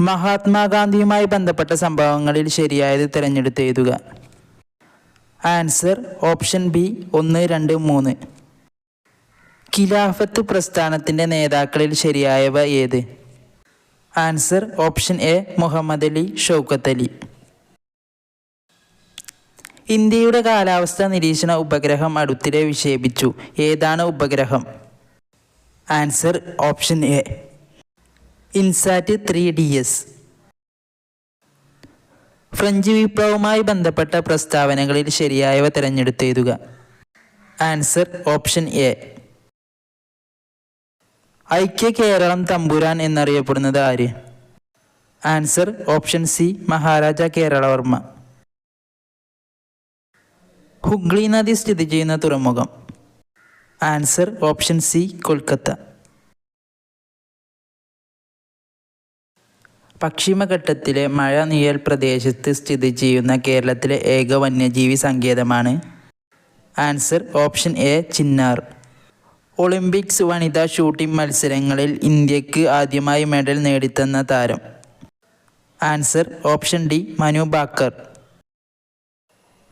മഹാത്മാഗാന്ധിയുമായി ബന്ധപ്പെട്ട സംഭവങ്ങളിൽ ശരിയായത് തിരഞ്ഞെടുത്ത് എഴുതുക. Answer option B 1, 2, 3. ഖിലാഫത്ത് പ്രസ്ഥാനത്തിൻ്റെ നേതാക്കളിൽ ശരിയായവ ഏത്? Answer option A Muhammad Ali, Shaukat Ali. ഇന്ത്യയുടെ കാലാവസ്ഥാ നിരീക്ഷണ ഉപഗ്രഹം അടുത്തിടെ വിക്ഷേപിച്ചു. ഏതാണ് ഉപഗ്രഹം? Answer option A INSAT 3DS. French വിപ്ലവവുമായി ബന്ധപ്പെട്ട പ്രസ്താവനകളിൽ ശരിയായവ തിരഞ്ഞെടുത്ത് എഴുതുക. Answer option A. ഐക്യ കേരളം തമ്പുരാൻ എന്നറിയപ്പെടുന്നത് ആര്? Answer option C Maharaja Keralavarma. Hooghly നദി സ്ഥിതി ചെയ്യുന്ന തുറമുഖം? Answer option C Kolkata. പശ്ചിമഘട്ടത്തിലെ മഴനിഴൽ പ്രദേശത്ത് സ്ഥിതി ചെയ്യുന്ന കേരളത്തിലെ ഏക വന്യജീവി സങ്കേതമാണ്? Answer option A Chinnar. Olympics വനിതാ ഷൂട്ടിംഗ് മത്സരങ്ങളിൽ ഇന്ത്യക്ക് ആദ്യമായി മെഡൽ നേടിത്തന്ന താരം? Answer option D Manu Bhaker.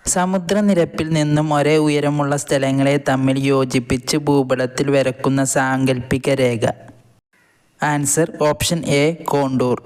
സമുദ്രനിരപ്പിൽ നിന്നും ഒരേ ഉയരമുള്ള സ്ഥലങ്ങളെ തമ്മിൽ യോജിപ്പിച്ച് ഭൂപടത്തിൽ വരക്കുന്ന സാങ്കല്പിക രേഖ? Answer option A contour.